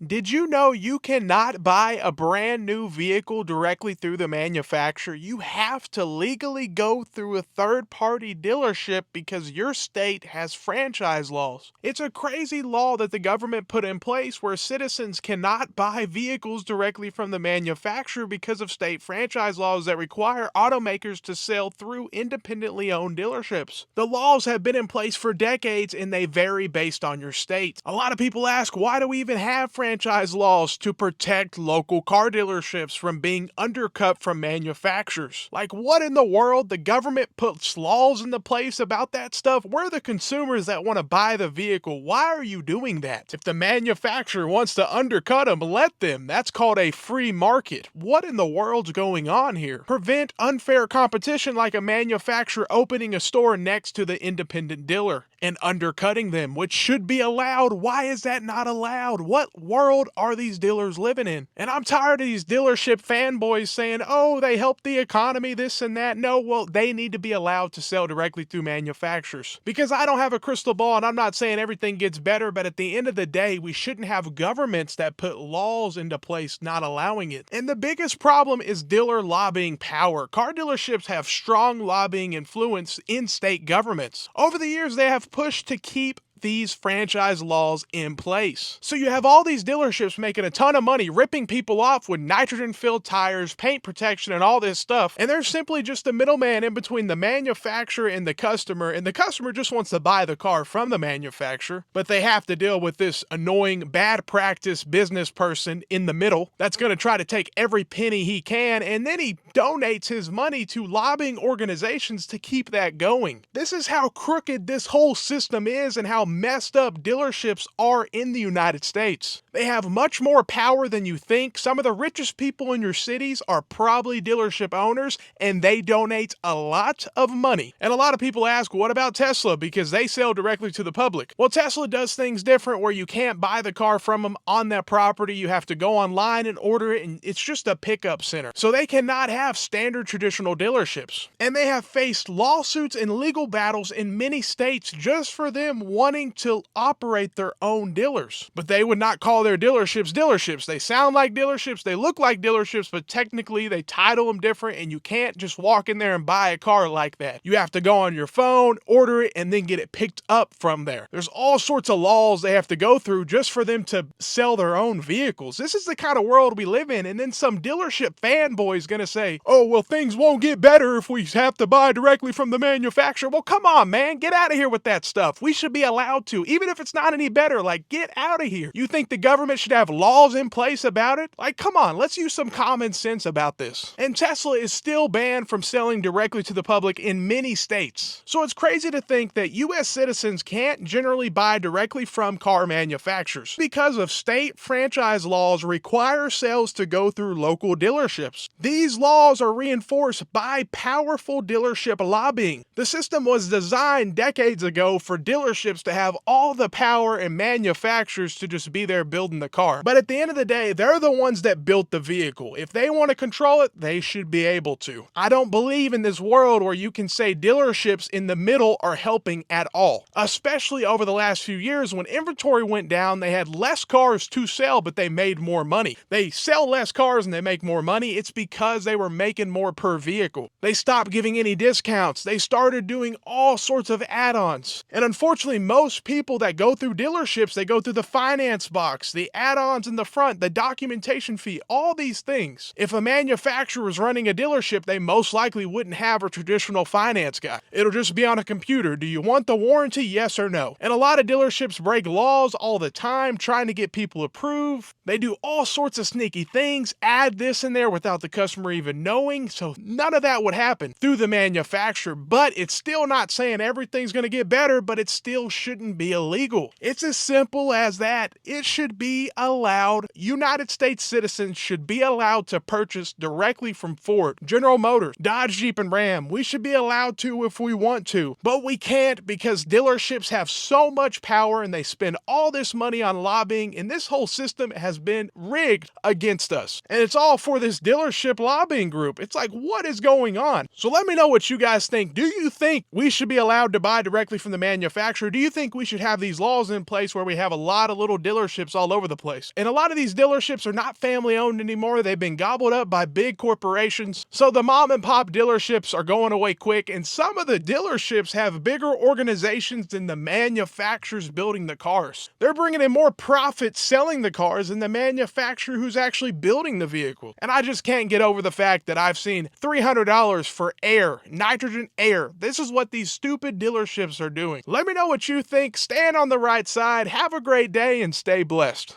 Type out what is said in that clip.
Did you know you cannot buy a brand new vehicle directly through the manufacturer? You have to legally go through a third party dealership because your state has franchise laws. It's a crazy law that the government put in place where citizens cannot buy vehicles directly from the manufacturer because of state franchise laws that require automakers to sell through independently owned dealerships. The laws have been in place for decades and they vary based on your state. A lot of people ask, why do we even have franchise laws? To protect local car dealerships from being undercut from manufacturers. Like, what in the world? The government puts laws into place about that stuff? We're the consumers that want to buy the vehicle. Why are you doing that? If the manufacturer wants to undercut them, let them. That's called a free market. What in the world's going on here? Prevent unfair competition like a manufacturer opening a store next to the independent dealer and undercutting them, which should be allowed. Why is that not allowed? What world are these dealers living in? And I'm tired of these dealership fanboys saying, oh, they help the economy, this and that. No, well, they need to be allowed to sell directly through manufacturers. Because I don't have a crystal ball and I'm not saying everything gets better, but at the end of the day, we shouldn't have governments that put laws into place not allowing it. And the biggest problem is dealer lobbying power. Car dealerships have strong lobbying influence in state governments. Over the years, they have pushed to keep these franchise laws in place. So you have all these dealerships making a ton of money, ripping people off with nitrogen-filled tires, paint protection, and all this stuff, and they're simply just a middleman in between the manufacturer and the customer just wants to buy the car from the manufacturer, but they have to deal with this annoying, bad practice business person in the middle that's going to try to take every penny he can, and then he donates his money to lobbying organizations to keep that going. This is how crooked this whole system is and how messed up dealerships are in the United States. They have much more power than you think. Some of the richest people in your cities are probably dealership owners, and they donate a lot of money. And a lot of people ask, what about Tesla? Because they sell directly to the public. Well, Tesla does things different where you can't buy the car from them on that property. You have to go online and order it, and it's just a pickup center. So they cannot have standard traditional dealerships. And they have faced lawsuits and legal battles in many states just for them wanting to operate their own dealers. But they would not call their dealerships. They sound like dealerships, they look like dealerships, but technically they title them different, and you can't just walk in there and buy a car like that. You have to go on your phone, order it, and then get it picked up from there. There's all sorts of laws they have to go through just for them to sell their own vehicles. This is the kind of world we live in, and then some dealership fanboy is gonna say, oh, well, things won't get better if we have to buy directly from the manufacturer. Well, come on, man, get out of here with that stuff. We should be allowed to, even if it's not any better. Like, get out of here. You think the government should have laws in place about it? Like, come on, let's use some common sense about this. And Tesla is still banned from selling directly to the public in many states. So it's crazy to think that US citizens can't generally buy directly from car manufacturers because of state franchise laws require sales to go through local dealerships. These laws are reinforced by powerful dealership lobbying. The system was designed decades ago for dealerships to have all the power and manufacturers to just be there building the car. But at the end of the day, they're the ones that built the vehicle. If they want to control it, they should be able to. I don't believe in this world where you can say dealerships in the middle are helping at all. Especially over the last few years when inventory went down, they had less cars to sell, but they made more money. They sell less cars and they make more money. It's because they were making more per vehicle. They stopped giving any discounts. They started doing all sorts of add-ons. And unfortunately, most people that go through dealerships, they go through the finance box, the add-ons in the front, the documentation fee, all these things. If a manufacturer was running a dealership, they most likely wouldn't have a traditional finance guy. It'll just be on a computer. Do you want the warranty? Yes or no? And a lot of dealerships break laws all the time trying to get people approved. They do all sorts of sneaky things, add this in there without the customer even knowing, so none of that would happen through the manufacturer. But it's still not saying everything's going to get better, but it still shouldn't be illegal. It's as simple as that. It should be allowed. United States citizens should be allowed to purchase directly from Ford, General Motors, Dodge, Jeep, and Ram. We should be allowed to if we want to, but we can't because dealerships have so much power and they spend all this money on lobbying, and this whole system has been rigged against us. And it's all for this dealership lobbying group. It's like, what is going on? So let me know what you guys think. Do you think we should be allowed to buy directly from the manufacturer? Do you think think we should have these laws in place where we have a lot of little dealerships all over the place. And a lot of these dealerships are not family owned anymore. They've been gobbled up by big corporations. So the mom and pop dealerships are going away quick, and some of the dealerships have bigger organizations than the manufacturers building the cars. They're bringing in more profit selling the cars than the manufacturer who's actually building the vehicle. And I just can't get over the fact that I've seen $300 for air, nitrogen air. This is what these stupid dealerships are doing. Let me know what you think. Stand on the right side. Have a great day and stay blessed.